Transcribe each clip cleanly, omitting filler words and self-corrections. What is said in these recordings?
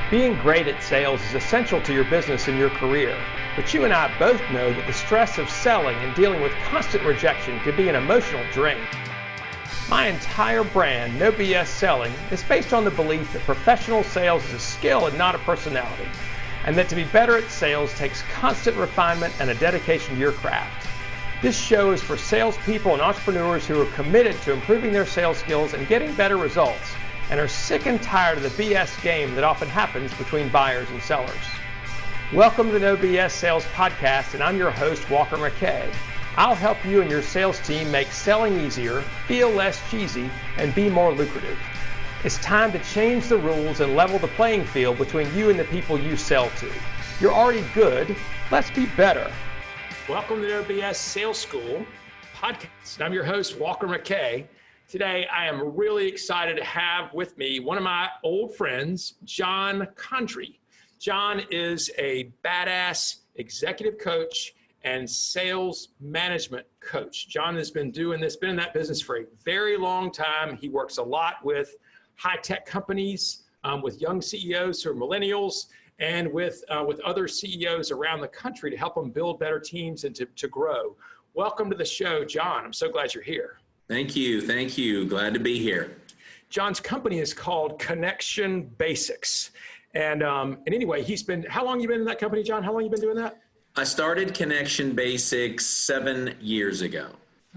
Being great at sales is essential to your business and your career, but you and I both know that the stress of selling and dealing with constant rejection can be an emotional drain. My entire brand, No BS Selling, is based on the belief that professional sales is a skill and not a personality, and that to be better at sales takes constant refinement and a dedication to your craft. This show is for salespeople and entrepreneurs who are committed to improving their sales skills and getting better results, and are sick and tired of the BS game that often happens between buyers and sellers. Welcome to the No BS Sales Podcast, and I'm your host, Walker McKay. I'll help you and your sales team make selling easier, feel less cheesy, and be more lucrative. It's time to change the rules and level the playing field between you and the people you sell to. You're already good, let's be better. Welcome to the No BS Sales School Podcast. I'm your host, Walker McKay. Today, I am really excited to have with me one of my old friends, John Condry. John is a badass executive coach and sales management coach. John has been doing this, been in that business for a very long time. He works a lot with high-tech companies, with young CEOs who are millennials, and with other CEOs around the country to help them build better teams and to grow. Welcome to the show, John. I'm so glad you're here. Thank you. Thank you. Glad to be here. John's company is called Connection Basics. And anyway, how long you been in that company, John? How long you been doing that? I started Connection Basics 7 years ago.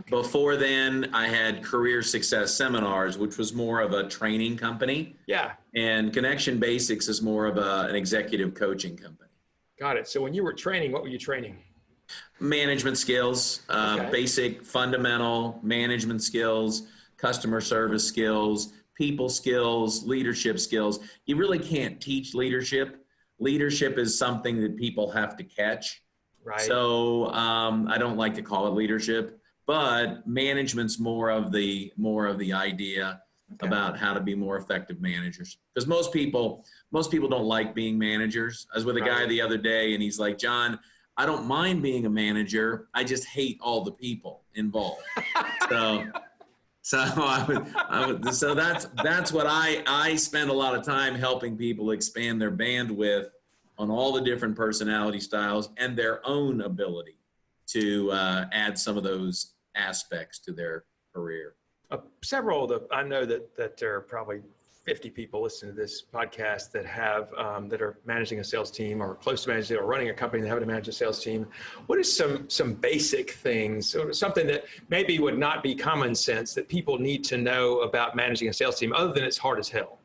Okay. Before then, I had Career Success Seminars, which was more of a training company. Yeah. And Connection Basics is more of an executive coaching company. Got it. So when you were training, what were you training? Management skills, basic fundamental management skills, customer service skills, people skills, leadership skills. You really can't teach leadership. Leadership is something that people have to catch. Right. So I don't like to call it leadership, but management's more of the idea about how to be more effective managers. Because most people don't like being managers. I was with a guy the other day and he's like, John, I don't mind being a manager. I just hate all the people involved. So that's what I spend a lot of time helping people expand their bandwidth on all the different personality styles and their own ability to add some of those aspects to their career. I know that there are probably 50 people listening to this podcast that that are managing a sales team or close to managing or running a company that have to manage a sales team. What is some basic things, or something that maybe would not be common sense that people need to know about managing a sales team, other than it's hard as hell?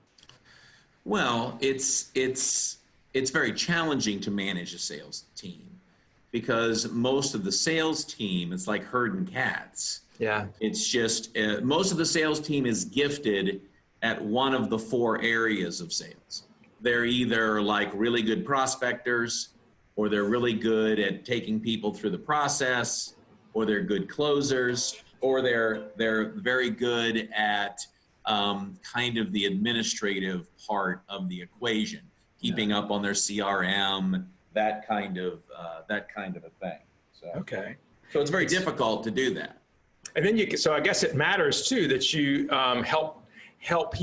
Well, it's very challenging to manage a sales team because most of the sales team, it's like herding cats. Yeah. It's just most of the sales team is gifted at one of the 4 areas of sales. They're either like really good prospectors, or they're really good at taking people through the process, or they're good closers, or they're very good at kind of the administrative part of the equation, keeping up on their CRM, that kind of a thing. So it's very difficult to do that. And then so I guess it matters too that you help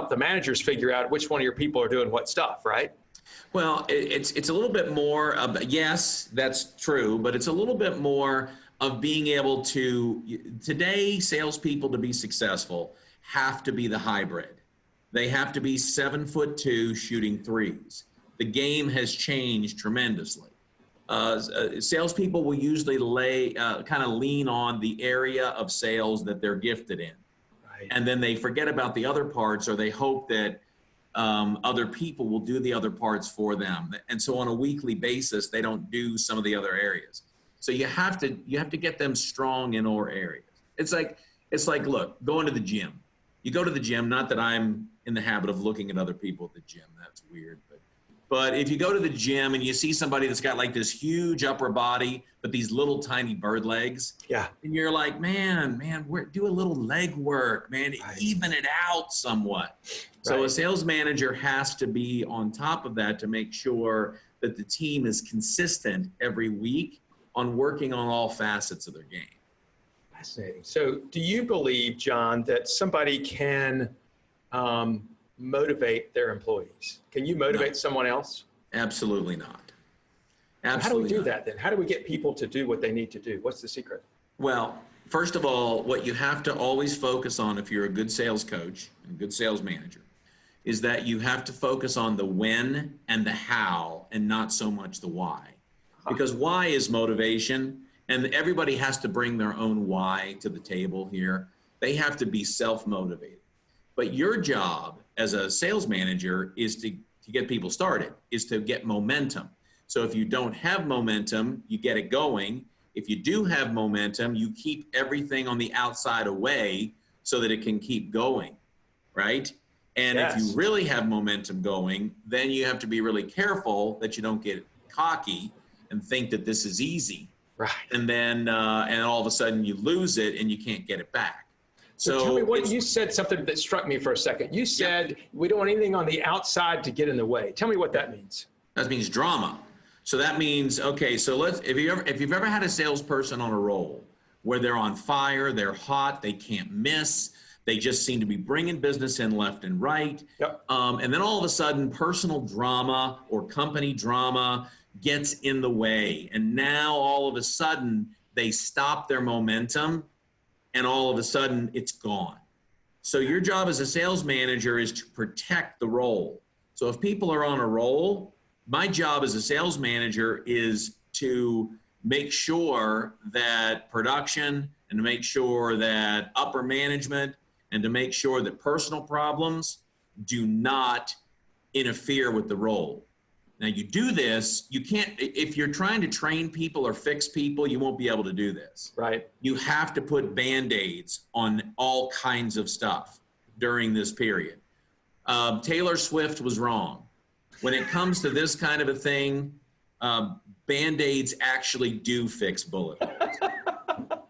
the managers figure out which one of your people are doing what stuff, right? Well, it's a little bit more of, yes, that's true, but it's a little bit more of being able to, today, salespeople to be successful have to be the hybrid. They have to be 7'2" shooting threes. The game has changed tremendously. Salespeople will usually kind of lean on the area of sales that they're gifted in. And then they forget about the other parts, or they hope that other people will do the other parts for them. And so on a weekly basis, they don't do some of the other areas. So you have to get them strong in all areas. It's like, look, going to the gym. You go to the gym, not that I'm in the habit of looking at other people at the gym. That's weird. But if you go to the gym and you see somebody that's got like this huge upper body, but these little tiny bird legs, yeah, and you're like, man, do a little leg work, man, even it out somewhat. So a sales manager has to be on top of that to make sure that the team is consistent every week on working on all facets of their game. Fascinating. So do you believe, John, that somebody can motivate their employees? Can you motivate someone else? Absolutely not. Absolutely. How do we do not. that then? How do we get people to do what they need to do? What's the secret? Well, first of all, what you have to always focus on if you're a good sales coach and a good sales manager is that you have to focus on the when and the how and not so much the why. Because why is motivation, and everybody has to bring their own why to the table here. They have to be self-motivated. But your job as a sales manager is to get people started, is to get momentum. So if you don't have momentum, you get it going. If you do have momentum, you keep everything on the outside away so that it can keep going, right? And if you really have momentum going, then you have to be really careful that you don't get cocky and think that this is easy. Right. And then, and all of a sudden you lose it and you can't get it back. So tell me what you said, something that struck me for a second. You said we don't want anything on the outside to get in the way. Tell me what that means. That means drama. So that means, okay, so if you've ever had a salesperson on a roll where they're on fire, they're hot, they can't miss, they just seem to be bringing business in left and right. Yep. And then all of a sudden, personal drama or company drama gets in the way. And now all of a sudden, they stop their momentum and all of a sudden it's gone. So your job as a sales manager is to protect the roll. So if people are on a roll, my job as a sales manager is to make sure that production and to make sure that upper management and to make sure that personal problems do not interfere with the roll. Now you do this, you can't, if you're trying to train people or fix people, you won't be able to do this. Right. You have to put Band-Aids on all kinds of stuff during this period. Taylor Swift was wrong. When it comes to this kind of a thing, Band-Aids actually do fix bullet holes.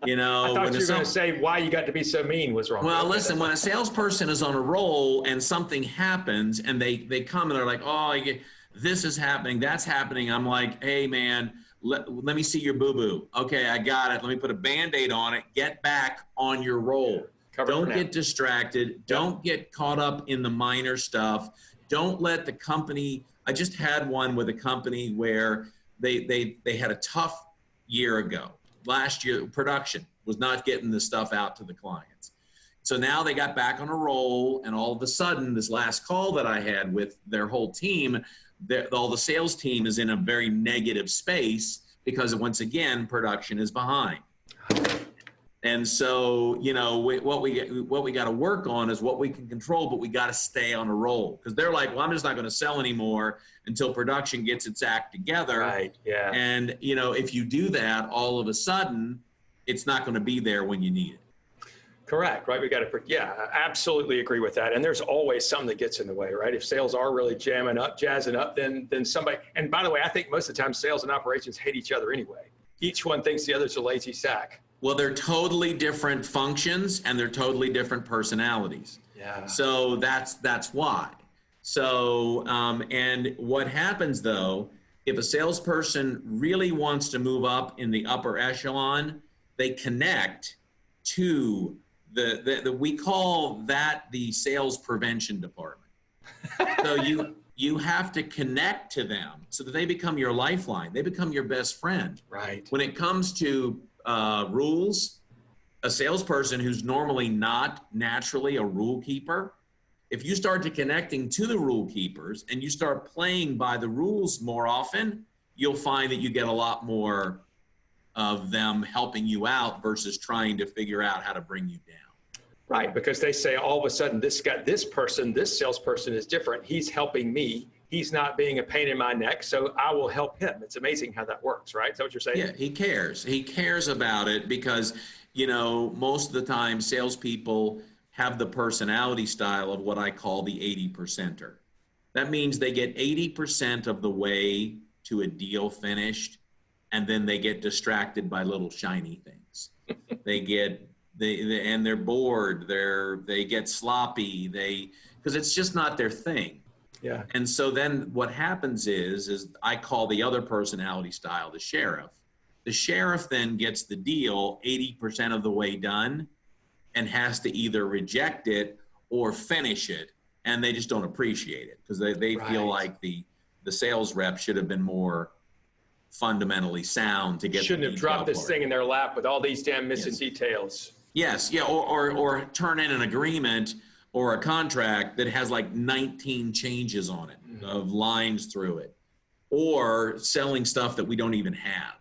You know, I thought you were going to say why you got to be so mean was wrong. Well, listen, when a salesperson is on a roll and something happens and they come and they're like, oh, this is happening, that's happening. I'm like, hey, man, let me see your boo-boo. Okay, I got it. Let me put a Band-Aid on it. Get back on your roll. Don't get distracted. Don't get caught up in the minor stuff. Don't let the company, I just had one with a company where they had a tough year ago. Last year, production was not getting the stuff out to the clients. So now they got back on a roll, and all of a sudden, this last call that I had with their whole team, all the sales team is in a very negative space because, once again, production is behind. And so, you know, what we got to work on is what we can control, but we got to stay on a roll because they're like, well, I'm just not going to sell anymore until production gets its act together. Right. Yeah. And, you know, if you do that, all of a sudden, it's not going to be there when you need it. Correct. Right. We got to, I absolutely agree with that. And there's always something that gets in the way, right? If sales are really jazzing up, then somebody, and by the way, I think most of the time sales and operations hate each other anyway. Each one thinks the other's a lazy sack. Well, they're totally different functions and they're totally different personalities. Yeah. So that's why. So, and what happens though, if a salesperson really wants to move up in the upper echelon, they connect to we call that the sales prevention department. So you have to connect to them so that they become your lifeline. They become your best friend. Right. When it comes to rules, a salesperson who's normally not naturally a rule keeper, if you start to connecting to the rule keepers and you start playing by the rules more often, you'll find that you get a lot more of them helping you out versus trying to figure out how to bring you down. Right, because they say all of a sudden this salesperson is different. He's helping me. He's not being a pain in my neck, so I will help him. It's amazing how that works, right? Is that what you're saying? Yeah, he cares. He cares about it because, you know, most of the time salespeople have the personality style of what I call the 80%er. That means they get 80% of the way to a deal finished, and then they get distracted by little shiny things. And they're bored. They get sloppy. Because it's just not their thing. Yeah. And so then what happens is I call the other personality style the sheriff. The sheriff then gets the deal 80% of the way done and has to either reject it or finish it and they just don't appreciate it because they feel like the sales rep should have been more fundamentally sound to get. Shouldn't have dropped this thing in their lap with all these damn missing details. Yes, yeah, or turn in an agreement or a contract that has like 19 changes on it, of lines through it, or selling stuff that we don't even have.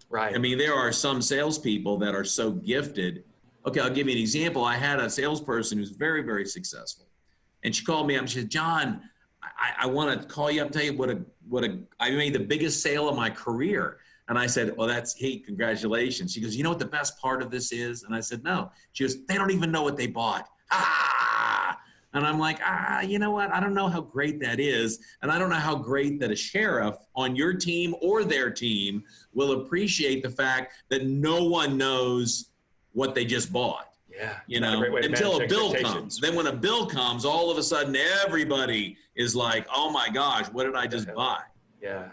Right. I mean, there are some salespeople that are so gifted. Okay, I'll give you an example. I had a salesperson who's very, very successful, and she called me up and she said, "John, I want to call you up and tell you I made the biggest sale of my career." And I said, "Well, hey, congratulations." She goes, "You know what the best part of this is?" And I said, "No." She goes, "They don't even know what they bought." And I'm like, you know what? I don't know how great that is. And I don't know how great that a sheriff on your team or their team will appreciate the fact that no one knows what they just bought. Yeah. You know, until a bill comes. Then when a bill comes, all of a sudden everybody is like, "Oh my gosh, what did I just buy?" Yeah.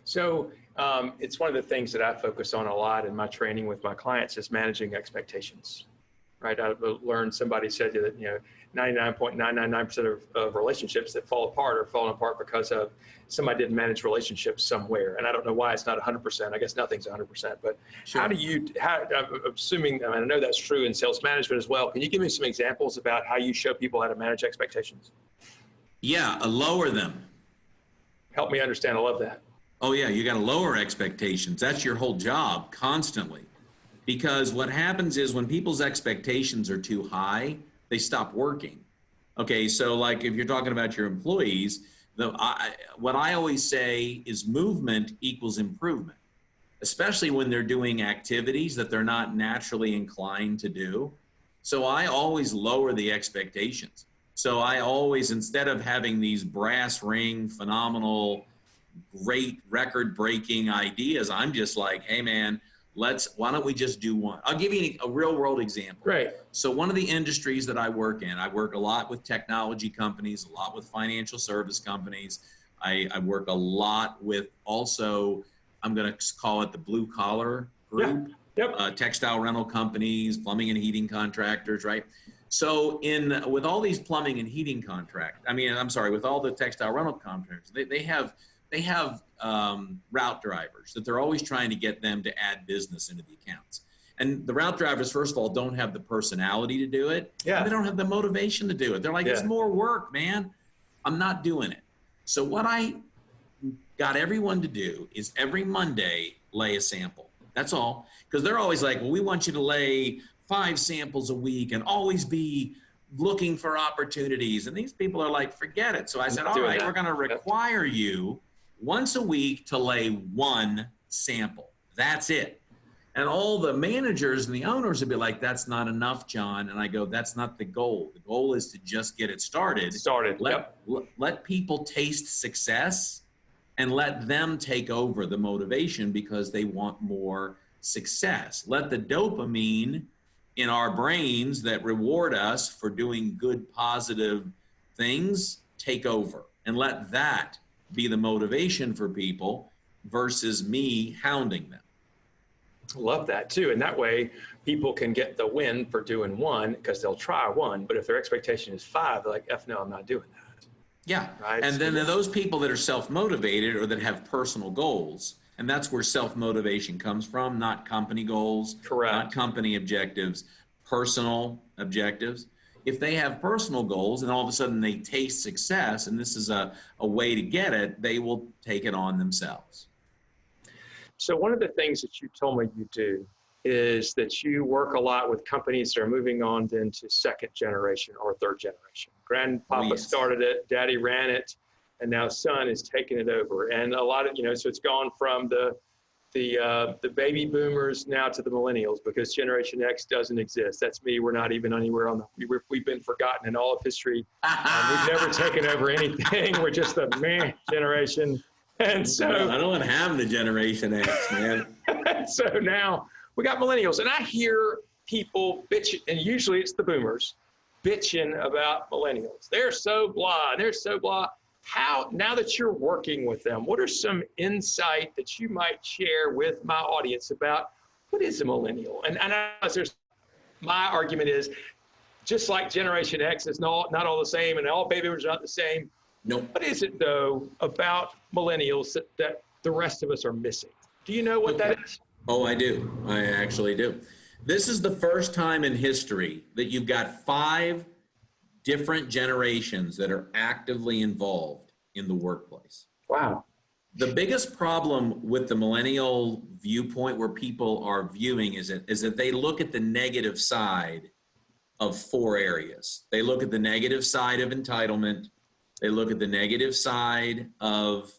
So it's one of the things that I focus on a lot in my training with my clients is managing expectations. Right. I learned, somebody said that, 99.999% of relationships that fall apart are falling apart because of somebody didn't manage relationships somewhere. And I don't know why it's not 100%. I guess nothing's 100%. But sure. I'm assuming, I know that's true in sales management as well. Can you give me some examples about how you show people how to manage expectations? Yeah, lower them. Help me understand. I love that. Oh, yeah, you got to lower expectations. That's your whole job constantly. Because what happens is when people's expectations are too high, they stop working. Okay, so like if you're talking about your employees, what I always say is movement equals improvement, especially when they're doing activities that they're not naturally inclined to do. So I always lower the expectations. So I always, instead of having these brass ring, phenomenal, great record-breaking ideas, I'm just like, hey man, why don't we just do one? I'll give you a real world example. Right. So one of the industries that I work in, I work a lot with technology companies, a lot with financial service companies. I work a lot with also, I'm going to call it the blue collar group, textile rental companies, plumbing and heating contractors, right? So with all these plumbing and heating with all the textile rental contractors, they have route drivers that they're always trying to get them to add business into the accounts. And the route drivers, first of all, don't have the personality to do it. Yeah. They don't have the motivation to do it. They're like, It's more work, man. I'm not doing it. So what I got everyone to do is every Monday, lay a sample. That's all. Because they're always like, well, we want you to lay 5 samples a week and always be looking for opportunities. And these people are like, forget it. So I said, all right, we're going to require you once a week to lay 1 sample. That's it. And all the managers and the owners would be like, that's not enough, John. And I go, that's not the goal. The goal is to just get it started. Let people taste success and let them take over the motivation because they want more success. Let the dopamine in our brains that reward us for doing good, positive things take over, and let that be the motivation for people versus me hounding them. Love that too. And that way people can get the win for doing 1 because they'll try 1. But if their expectation is 5, they're like, F no, I'm not doing that. Yeah. Right? And then those people that are self-motivated or that have personal goals, and that's where self-motivation comes from, not company goals, correct, not company objectives, personal objectives. If they have personal goals and all of a sudden they taste success, and this is a way to get it, they will take it on themselves. So one of the things that you told me you do is that you work a lot with companies that are moving on then to 2nd generation or 3rd generation. Grandpapa started it, daddy ran it, and now son is taking it over. And a lot of, so it's gone from the baby boomers now to the millennials because Generation X doesn't exist. That's me. We're not even anywhere on we've been forgotten in all of history. We've never taken over anything. We're just a meh generation. And so I don't have the Generation X, man. So now we got millennials, and I hear people bitching, and usually it's the boomers bitching about millennials. They're so blah. They're so blah. Now that you're working with them, what are some insight that you might share with my audience about what is a millennial? And I know my argument is just like Generation X is not all the same and all baby boomers are not the same. Nope. What is it, though, about millennials that the rest of us are missing? Do you know what that is? Oh, I do. I actually do. This is the first time in history that you've got 5 different generations that are actively involved in the workplace. Wow. The biggest problem with the millennial viewpoint where people are viewing is that they look at the negative side of 4 areas. They look at the negative side of entitlement. They look at the negative side of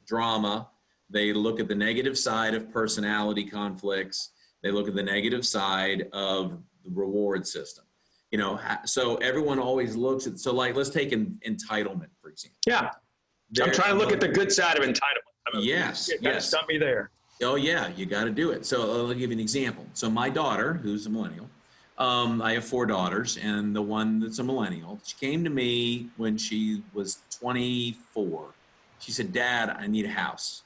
drama. They look at the negative side of personality conflicts. They look at the negative side of the reward system. You know, so everyone always looks at, so like, let's take entitlement, for example. Yeah. I'm trying to look at the good side of entitlement. Yes. Yes. Stop me there. Oh, yeah, you got to do it. So I'll give you an example. So my daughter, who's a millennial, I have 4 daughters, and the one that's a millennial, she came to me when she was 24. She said, Dad, I need a house.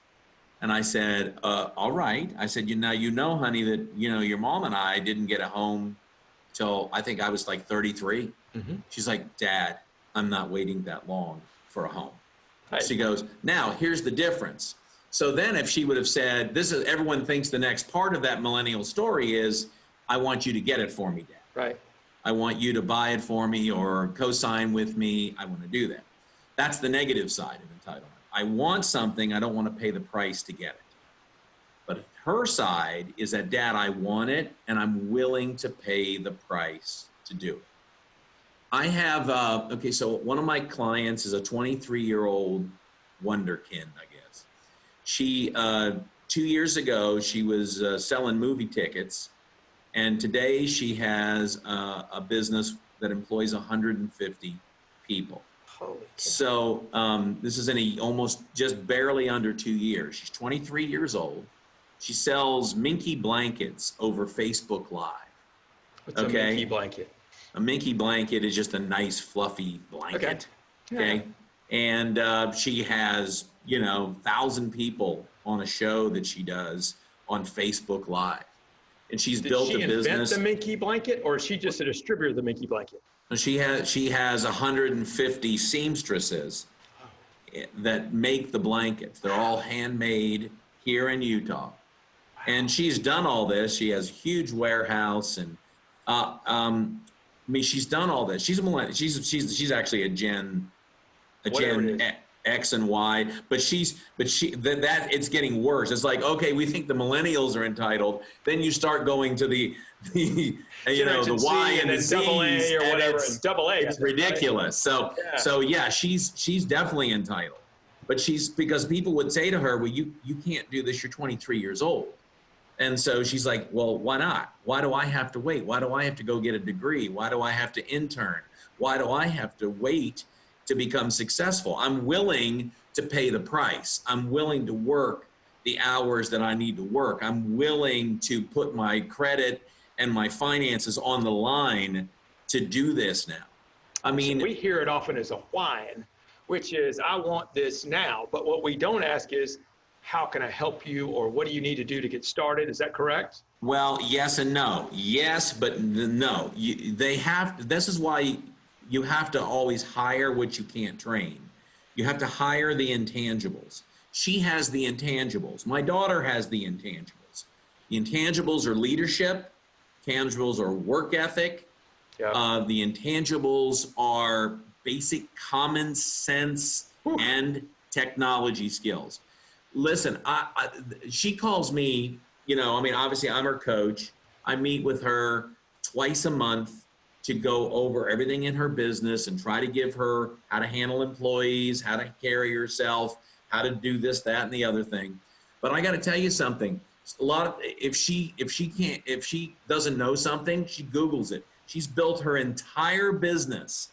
And I said, all right. I said, you know, honey, that, your mom and I didn't get a home till I think I was like 33. Mm-hmm. She's like, Dad, I'm not waiting that long for a home. Right. She goes, now here's the difference. So then if she would have said, everyone thinks the next part of that millennial story is, I want you to get it for me, Dad. Right. I want you to buy it for me or co-sign with me. I want to do that. That's the negative side of entitlement. I want something. I don't want to pay the price to get it. But her side is that, Dad, I want it, and I'm willing to pay the price to do it. I have, so one of my clients is a 23-year-old wonderkind, I guess. She, 2 years ago, she was selling movie tickets, and today she has a business that employs 150 people. Holy cow. So this is in almost just barely under 2 years. She's 23 years old. She sells minky blankets over Facebook Live. What's a minky blanket? A minky blanket is just a nice fluffy blanket. Okay. And she has, 1,000 people on a show that she does on Facebook Live. And she's built a business. Did she invent the minky blanket, or is she just a distributor of the minky blanket? She has 150 seamstresses that make the blankets. They're all handmade here in Utah. And she's done all this. She has a huge warehouse, and she's done all this. She's a millennial. She's actually a Gen X and Y, but it's getting worse. It's like, okay, we think the millennials are entitled. Then you start going to the Y and the Z's, double A or whatever. Double A. It's ridiculous. Right? So she's definitely entitled. But because people would say to her, well, you can't do this. You're 23 years old. And so she's like, well, why not? Why do I have to wait? Why do I have to go get a degree? Why do I have to intern? Why do I have to wait to become successful? I'm willing to pay the price. I'm willing to work the hours that I need to work. I'm willing to put my credit and my finances on the line to do this now. I mean, so we hear it often as a whine, which is, I want this now. But what we don't ask is, how can I help you, or what do you need to do to get started? Is that correct? Well, yes and no. Yes, but no. This is why you have to always hire what you can't train. You have to hire the intangibles. She has the intangibles. My daughter has the intangibles. The intangibles are leadership. Intangibles are work ethic. Yep. The intangibles are basic common sense and technology skills. Listen, she calls me, obviously I'm her coach. I meet with her twice a month to go over everything in her business and try to give her how to handle employees, how to carry herself, how to do this, that, and the other thing. But I got to tell you something. If she doesn't know something, she Googles it. She's built her entire business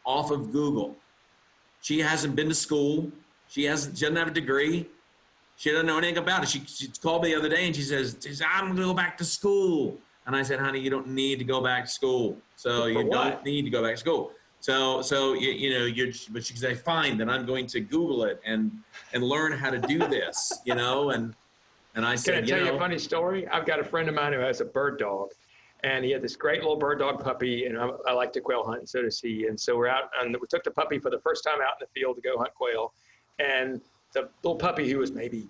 off of Google. She hasn't been to school. She doesn't have a degree. She doesn't know anything about it. She called me the other day and she says, I'm going to go back to school. And I said, honey, you don't need to go back to school. So you don't need to go back to school. So but she said, fine, then I'm going to Google it and learn how to do this, and I said, Can I tell you a funny story? I've got a friend of mine who has a bird dog, And he had this great little bird dog puppy, and I like to quail hunt, and so does he. And so we're out, and we took the puppy for the first time out in the field to go hunt quail. And the little puppy, who was maybe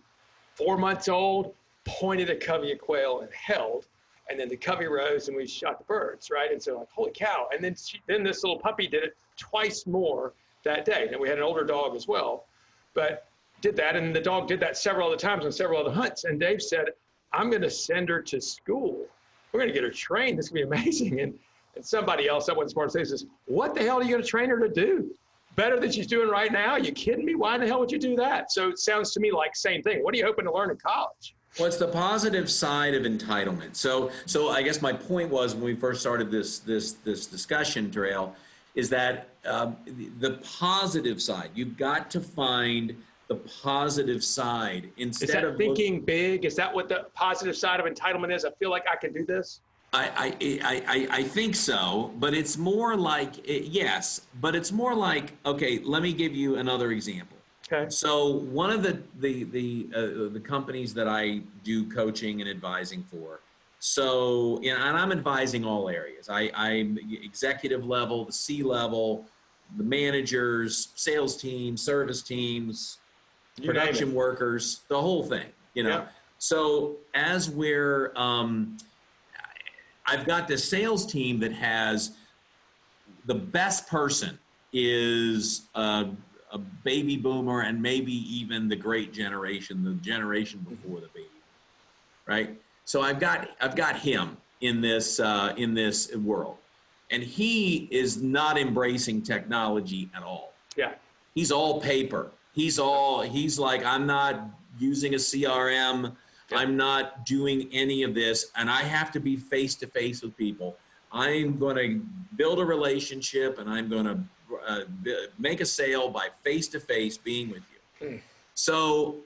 4 months old, pointed a covey of quail and held. And then the covey rose, and we shot the birds, right? And so like, holy cow. And then this little puppy did it twice more that day. And we had an older dog as well, but did that. And the dog did that several other times on several other hunts. And Dave said, I'm going to send her to school. We're going to get her trained. This is going to be amazing. And somebody else, someone smart says, what the hell are you going to train her to do? Better than she's doing right now? Are you kidding me? Why in the hell would you do that? So it sounds to me like same thing. What are you hoping to learn in college? Well, it's the positive side of entitlement. So I guess my point was when we first started this discussion, Terrell, is that the positive side. You've got to find the positive side instead of thinking big. Is that what the positive side of entitlement is? I feel like I can do this. I think so, but it's more like yes, but it's more like, okay. Let me give you another example. Okay. So one of the companies that I do coaching and advising for, so and I'm advising all areas. I'm executive level, the C level, the managers, sales teams, service teams, production workers, the whole thing. Yeah. So as we're, I've got this sales team that has the best person is a baby boomer and maybe even the great generation, the generation before the baby, right? So I've got him in this world, and he is not embracing technology at all. Yeah, he's all paper. He's like, I'm not using a CRM. Yeah. I'm not doing any of this, and I have to be face to face with people. I'm going to build a relationship, and I'm going to make a sale by face-to-face being with you. So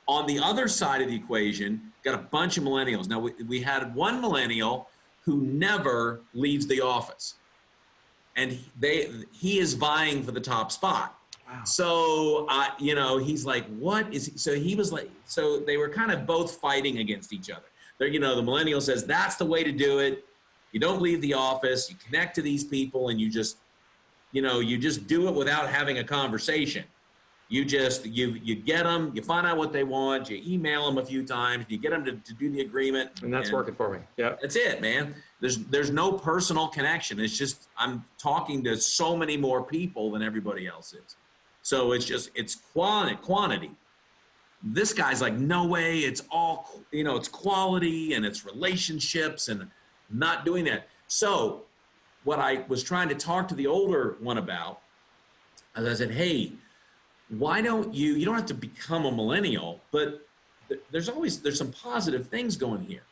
on the other side of the equation, got a bunch of millennials. Now, we had one millennial who never leaves the office, and he is vying for the top spot. Wow. So, he's like, what is he? So he was like, so they were kind of both fighting against each other. The millennial says, that's the way to do it. You don't leave the office, you connect to these people, and you just do it without having a conversation. You get them, you find out what they want, you email them a few times, you get them to do the agreement. And that's working for me. Yeah. That's it, man. There's no personal connection. It's just, I'm talking to so many more people than everybody else is. So it's quantity. This guy's like, no way, it's all, it's quality and it's relationships and not doing that. So what I was trying to talk to the older one about, as I said, hey, why don't you don't have to become a millennial, but there's some positive things going here.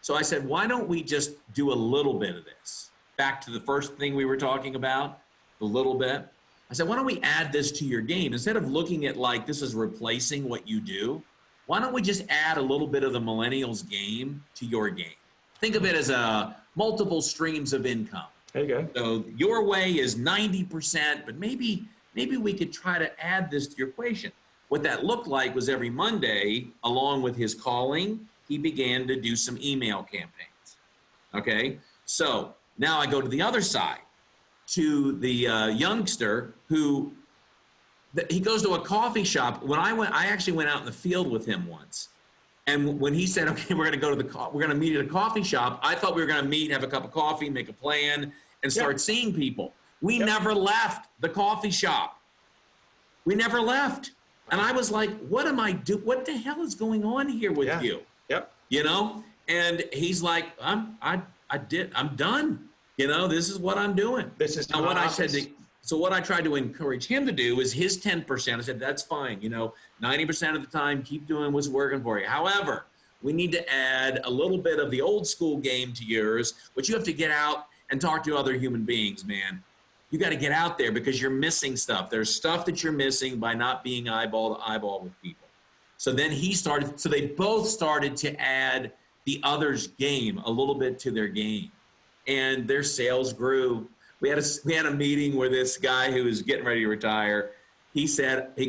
So I said, why don't we just do a little bit of this? Back to the first thing we were talking about, the little bit. I said, why don't we add this to your game? Instead of looking at like this is replacing what you do, why don't we just add a little bit of the millennials game to your game? Think of it as multiple streams of income. There you go. So your way is 90%, but maybe we could try to add this to your equation. What that looked like was every Monday, along with his calling, he began to do some email campaigns. Okay, so now I go to the other side, to the youngster who he goes to a coffee shop. When I actually went out in the field with him once. And when he said, okay, we're going to meet at a coffee shop, I thought we were going to meet, have a cup of coffee, make a plan, and start seeing people. We never left the coffee shop. We never left. And I was like, what am I doing? What the hell is going on here with you? Yep. And he's like, I'm done. This is what I'm doing. This is now what I said. So what I tried to encourage him to do is his 10%. I said, that's fine. 90% of the time, keep doing what's working for you. However, we need to add a little bit of the old school game to yours, but you have to get out and talk to other human beings, man. You got to get out there because you're missing stuff. There's stuff that you're missing by not being eyeball to eyeball with people. So then they both started to add the other's game a little bit to their game, and their sales grew. We had a meeting where this guy who was getting ready to retire, he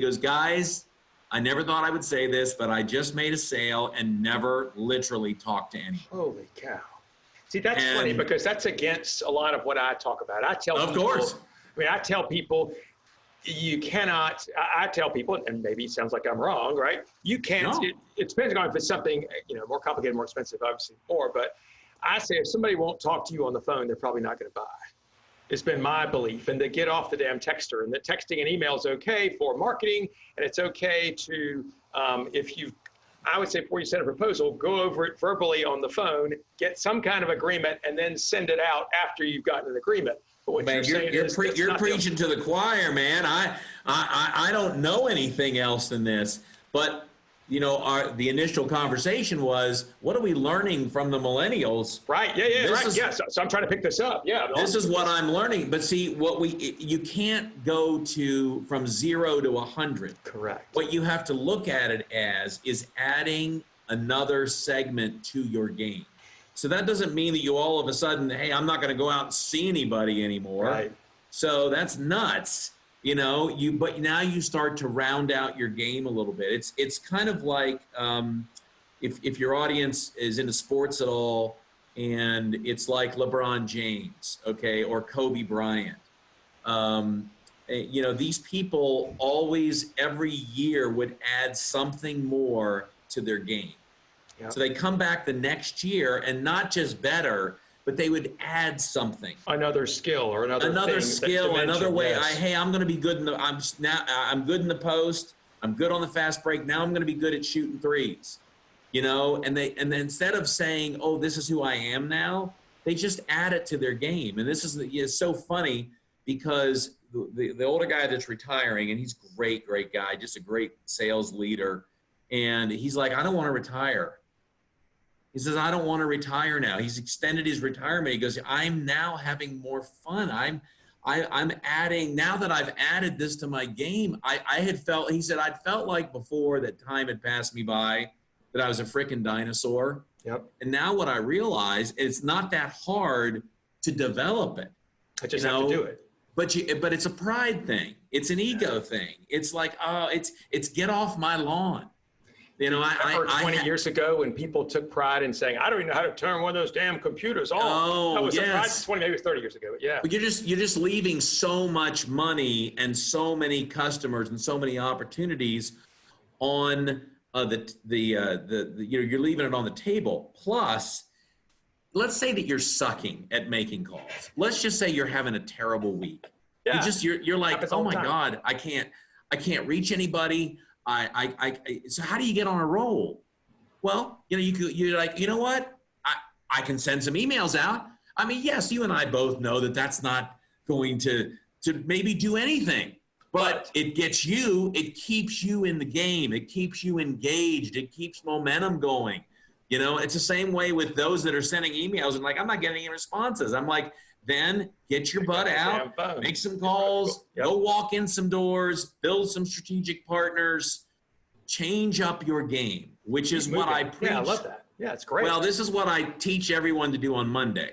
goes, guys, I never thought I would say this, but I just made a sale and never literally talked to anyone. Holy cow. See, that's funny because that's against a lot of what I talk about. I tell people, you cannot, I tell people, and maybe it sounds like I'm wrong, right? You can't, No. it depends on if it's something, more complicated, more expensive, obviously more, but I say if somebody won't talk to you on the phone, they're probably not going to buy. It's been my belief, and to get off the damn texter, and that texting and email is okay for marketing, and it's okay to, I would say before you send a proposal, go over it verbally on the phone, get some kind of agreement, and then send it out after you've gotten an agreement. But what you're preaching to the choir, man. I don't know anything else than this, but the initial conversation was, what are we learning from the millennials? Right. Yeah. So I'm trying to pick this up. Yeah. This is what I'm learning. But see, you can't go from 0 to 100. Correct. What you have to look at it as is adding another segment to your game. So that doesn't mean that you all of a sudden, hey, I'm not going to go out and see anybody anymore. Right. So that's nuts. But now you start to round out your game a little bit. It's kind of like if your audience is into sports at all, and it's like LeBron James, okay, or Kobe Bryant. These people always every year would add something more to their game. Yep. So they come back the next year and not just better, but they would add something, another skill or another skill, another way. Yes. I'm going to be good I'm good in the post. I'm good on the fast break. Now I'm going to be good at shooting threes, and then instead of saying, oh, this is who I am now, they just add it to their game. And this is so funny because the older guy that's retiring, and he's great guy, just a great sales leader. And he's like, I don't want to retire. He says, I don't want to retire now. He's extended his retirement. He goes, I'm now having more fun. I'm adding, now that I've added this to my game, he said, I'd felt like before that time had passed me by, that I was a freaking dinosaur. Yep. And now what I realize, it's not that hard to develop it. I just have to do it. But it's a pride thing. It's an ego thing. It's like, it's get off my lawn. I heard 20 years ago when people took pride in saying, I don't even know how to turn one of those damn computers on. Oh, that was yes. 20, maybe 30 years ago, but yeah. But you're just leaving so much money and so many customers and so many opportunities on you're leaving it on the table. Plus, let's say that you're sucking at making calls. Let's just say you're having a terrible week. Yeah. You're like, oh my God, I can't reach anybody. So how do you get on a roll? Well, you're like, you know what? I can send some emails out. I mean, yes, you and I both know that that's not going to maybe do anything, but it keeps you in the game. It keeps you engaged. It keeps momentum going. It's the same way with those that are sending emails and like, I'm not getting any responses. I'm like, then get your butt out, make some calls, go walk in some doors, build some strategic partners, change up your game, which is what I preach. Yeah, I love that. Yeah, it's great. Well, this is what I teach everyone to do on Monday.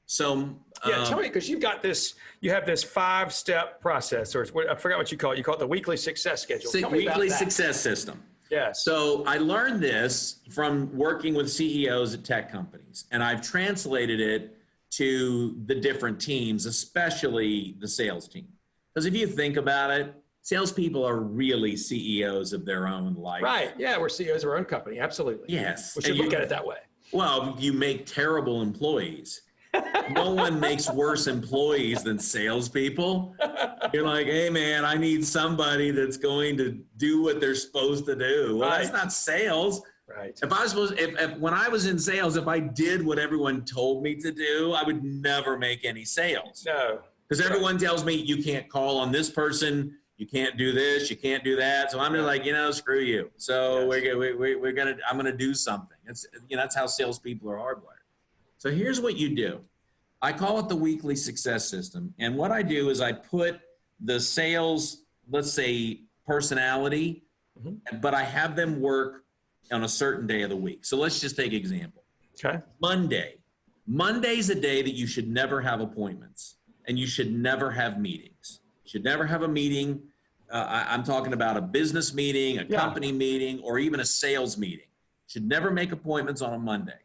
So tell me, because you have this 5-step process, or I forgot what you call it. You call it the weekly success schedule. Weekly success system. Yeah. So I learned this from working with CEOs at tech companies, and I've translated it to the different teams, especially the sales team. Because if you think about it, salespeople are really CEOs of their own life. Right. Yeah, we're CEOs of our own company. Absolutely. Yes. We should look at it that way. Well, you make terrible employees. No one makes worse employees than salespeople. You're like, hey, man, I need somebody that's going to do what they're supposed to do. Well, that's not sales. Right. If when I was in sales, if I did what everyone told me to do, I would never make any sales. No. Because everyone tells me you can't call on this person, you can't do this, you can't do that. So I'm just like, screw you. So I'm gonna do something. It's that's how salespeople are hardwired. So here's what you do. I call it the weekly success system, and what I do is I put the sales, let's say, personality, but I have them work on a certain day of the week. So let's just take an example. Okay. Monday's a day that you should never have appointments and you should never have meetings. You should never have a meeting. I'm talking about a business meeting, a company meeting, or even a sales meeting. You should never make appointments on a Monday.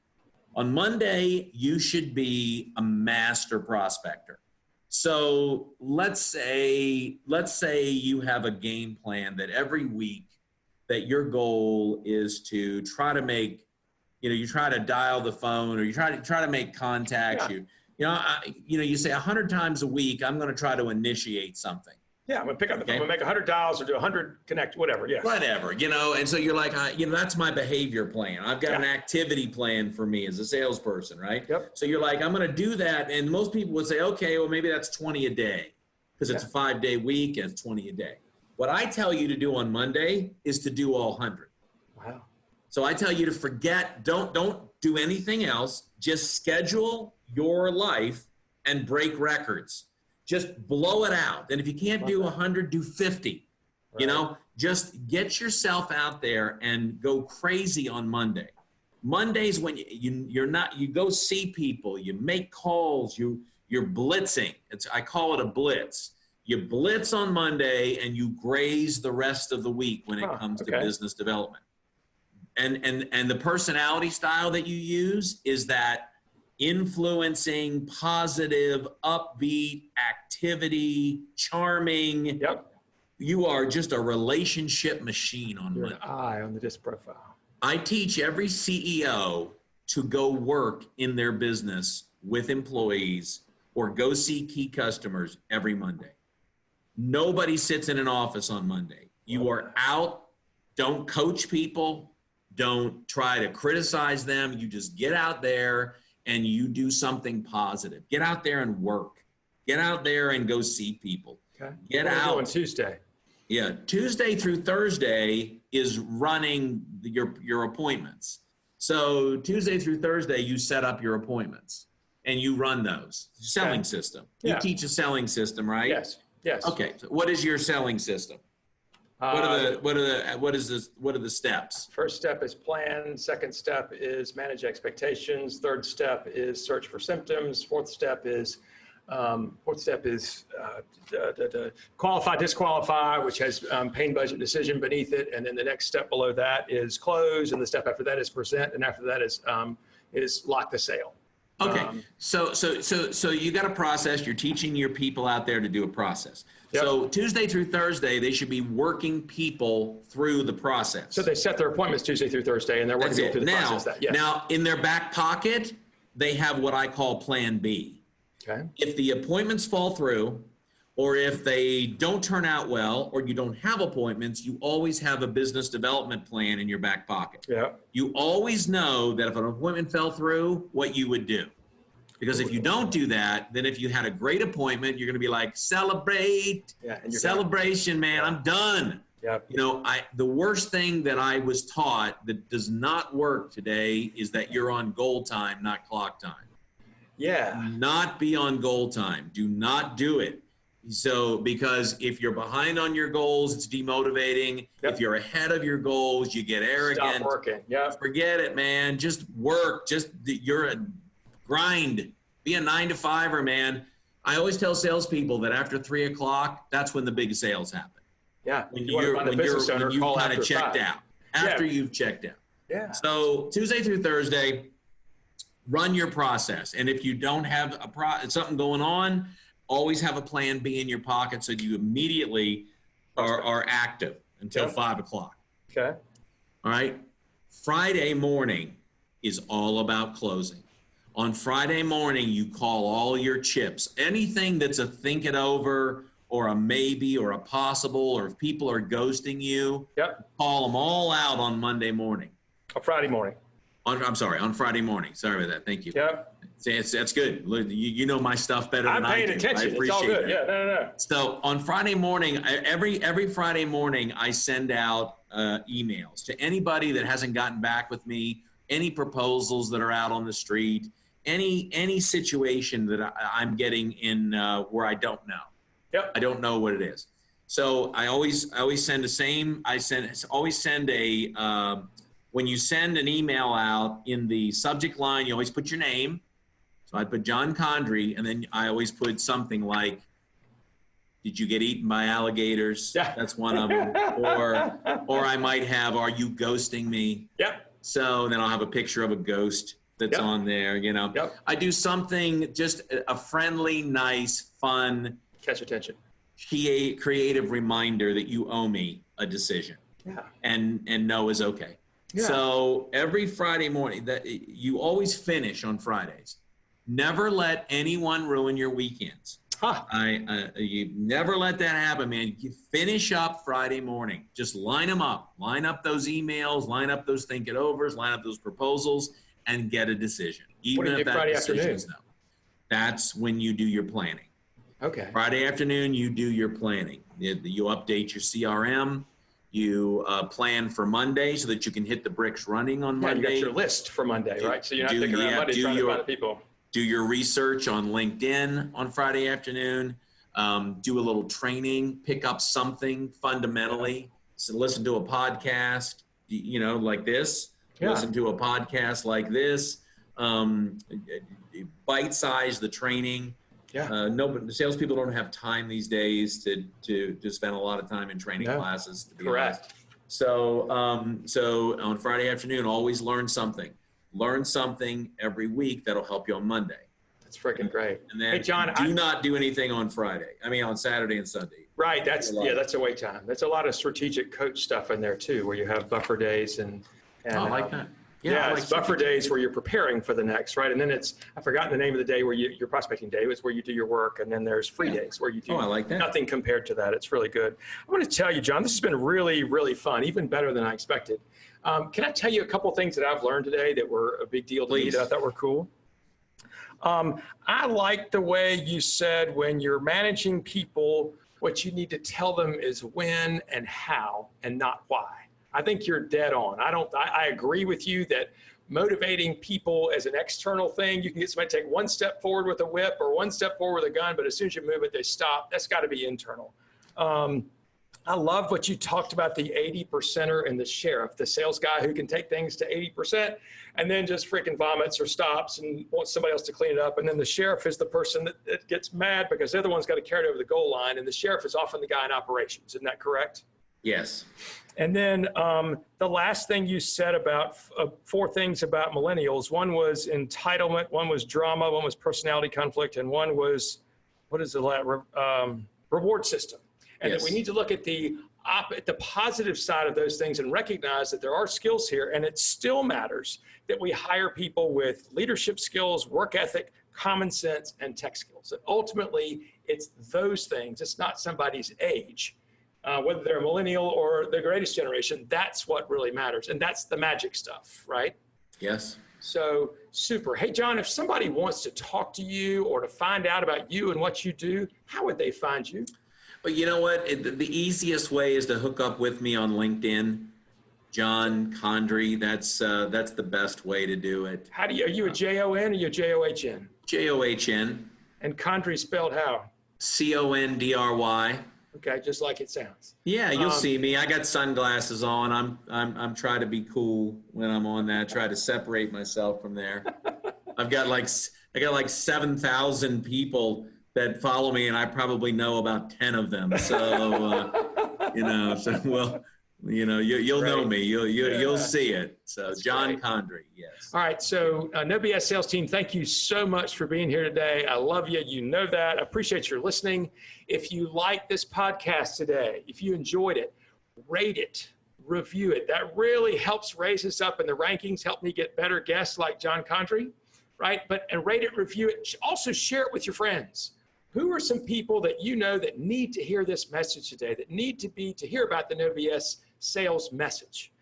On Monday, you should be a master prospector. So let's say you have a game plan that every week that your goal is to try to make, you try to dial the phone, or you try to make contacts. Yeah. You say 100 times a week, I'm going to try to initiate something. Yeah, I'm gonna pick up the phone. I'm gonna make 100 dials or do 100 connect, whatever. Yeah. Whatever, and so you're like, that's my behavior plan. I've got an activity plan for me as a salesperson, right? Yep. So you're like, I'm gonna do that, and most people would say, okay, well maybe that's 20 a day, because it's a 5-day week and it's 20 a day. What I tell you to do on Monday is to do all 100. Wow. So I tell you to forget, don't do anything else. Just schedule your life and break records. Just blow it out. And if you can't do 100, do 50. Right. Just get yourself out there and go crazy on Monday. Monday's when you go see people, you make calls, you're blitzing. I call it a blitz. You blitz on Monday and you graze the rest of the week when it comes to business development. And the personality style that you use is that influencing, positive, upbeat, activity, charming. Yep. You are just a relationship machine on You're Monday. an eye on the disc profile. I teach every CEO to go work in their business with employees or go see key customers every Monday. Nobody sits in an office on Monday. You are out. Don't coach people. Don't try to criticize them. You just get out there and you do something positive. Get out there and work. Get out there and go see people. Okay. Get out on Tuesday. Yeah, Tuesday through Thursday is running your appointments. So Tuesday through Thursday, you set up your appointments and you run those. Selling system. You teach a selling system, right? Yes. Yes. Okay. So what is your selling system? What are the steps? First step is plan. Second step is manage expectations. Third step is search for symptoms. Fourth step is qualify, disqualify, which has pain budget decision beneath it. And then the next step below that is close. And the step after that is present. And after that is lock the sale. Okay. So you got a process. You're teaching your people out there to do a process. Yep. So Tuesday through Thursday, they should be working people through the process. So they set their appointments Tuesday through Thursday, and they're working through the process. Now, in their back pocket, they have what I call Plan B. Okay. If the appointments fall through, or if they don't turn out well, or you don't have appointments, you always have a business development plan in your back pocket. Yeah. You always know that if an appointment fell through, what you would do. Because if you don't do that, then if you had a great appointment, you're going to be like, celebrate, celebration, man, I'm done. Yep. The worst thing that I was taught that does not work today is that you're on goal time, not clock time. Yeah. Do not be on goal time. Do not do it. So, because if you're behind on your goals, it's demotivating. Yep. If you're ahead of your goals, you get arrogant. Stop working. Yeah. Forget it, man. Just work. You're a grind. Be a 9-to-5er, man. I always tell salespeople that after 3 o'clock, that's when the big sales happen. Yeah. When you've kind of checked out. After you've checked out. Yeah. So Tuesday through Thursday, run your process. And if you don't have something going on, always have a plan B in your pocket so you immediately are active until 5 o'clock. Okay. All right. Friday morning is all about closing. On Friday morning, you call all your chips. Anything that's a think it over or a maybe or a possible, or if people are ghosting you, call them all out on Monday morning. On Friday morning. On Friday morning. Sorry about that. Thank you. Yep. That's good. You know my stuff better than I do. I'm paying attention. I appreciate it's all good. that. Yeah, no. So on Friday morning, every Friday morning, I send out emails to anybody that hasn't gotten back with me, any proposals that are out on the street, any situation that I'm getting in where I don't know. Yep. I don't know what it is. So I always send when you send an email out, in the subject line, you always put your name. So I put John Condry, and then I always put something like, did you get eaten by alligators? Yeah. That's one of them. Or I might have, are you ghosting me? Yep. So then I'll have a picture of a ghost. that's on there, you know. Yep. I do something, just a friendly, nice, fun, Catch attention. creative reminder that you owe me a decision. Yeah. And no is okay. Yeah. So every Friday morning, that you always finish on Fridays. Never let anyone ruin your weekends. Huh. You never let that happen, man. You finish up Friday morning. Just line them up. Line up those emails. Line up those think it overs. Line up those proposals, and get a decision. Even if that decision is no. That's when you do your planning. Okay. Friday afternoon, you do your planning. You update your CRM. You plan for Monday so that you can hit the bricks running on Monday. You got your list for Monday, right? So you're not thinking around Monday trying to find the people. Do your research on LinkedIn on Friday afternoon. Do a little training. Pick up something fundamentally. So listen to a podcast, you know, like this. Yeah. Listen to a podcast like this. Bite-size the training. Yeah. The salespeople don't have time these days to spend a lot of time in training classes. To be honest. So on Friday afternoon, always learn something. Learn something every week that'll help you on Monday. That's freaking great. And then, hey, John, do not do anything on Friday. I mean, on Saturday and Sunday. Right. That's a wait time. That's a lot of strategic coach stuff in there too, where you have buffer days and I like that. Yeah, it's buffer days where you're preparing for the next, right? And then I've forgotten the name of the day where your prospecting day is where you do your work. And then there's free days where you do I like that. Nothing compared to that. It's really good. I want to tell you, John, this has been really, really fun, even better than I expected. Can I tell you a couple of things that I've learned today that were a big deal to me that I thought were cool? I like the way you said when you're managing people, what you need to tell them is when and how and not why. I think you're dead on. I agree with you that motivating people as an external thing, you can get somebody to take one step forward with a whip or one step forward with a gun, but as soon as you move it, they stop. That's got to be internal. I love what you talked about, the 80%er and the sheriff, the sales guy who can take things to 80% and then just freaking vomits or stops and wants somebody else to clean it up. And then the sheriff is the person that gets mad because they're the ones got to carry it over the goal line. And the sheriff is often the guy in operations. Isn't that correct? Yes. And then the last thing you said about 4 things about millennials, one was entitlement, one was drama, one was personality conflict, and one was, what is the reward system. And that we need to look at the positive side of those things and recognize that there are skills here, and it still matters that we hire people with leadership skills, work ethic, common sense, and tech skills. And ultimately, it's those things. It's not somebody's age, whether they're a millennial or the greatest generation. That's what really matters, and that's the magic stuff, right? Yes. So super. Hey, John, if somebody wants to talk to you or to find out about you and what you do, how would they find you? But you know what? The easiest way is to hook up with me on LinkedIn, John Condry. That's the best way to do it. Are you a J-O-N or you a J-O-H-N? J-O-H-N. And Condry spelled how? C-O-N-D-R-Y. Okay, just like it sounds. Yeah, you'll see me. I got sunglasses on. I'm trying to be cool when I'm on that. Try to separate myself from there. I got like 7,000 people that follow me, and I probably know about 10 of them. So, you'll know me. You'll see it. So, that's John great. Condry, yes. All right. So, No BS Sales Team, thank you so much for being here today. I love you. You know that. I appreciate your listening. If you like this podcast today, if you enjoyed it, rate it, review it. That really helps raise us up in the rankings, help me get better guests like John Condry, right? And rate it, review it. Also, share it with your friends. Who are some people that you know that need to hear this message today, that need to hear about the No BS sales message?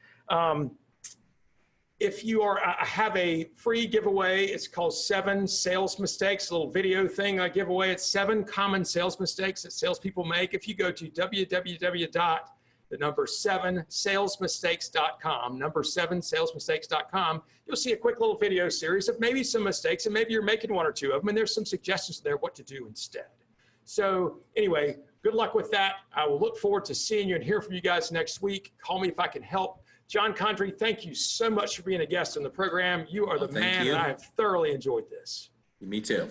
If you I have a free giveaway. It's called 7 Sales Mistakes, a little video thing I give away. It's 7 common sales mistakes that salespeople make. If you go to www.7salesmistakes.com, 7salesmistakes.com, you'll see a quick little video series of maybe some mistakes, and maybe you're making 1 or 2 of them, and there's some suggestions there what to do instead. So anyway, good luck with that. I will look forward to seeing you and hearing from you guys next week. Call me if I can help. John Condry, thank you so much for being a guest on the program. You are the man, and I have thoroughly enjoyed this. Me too.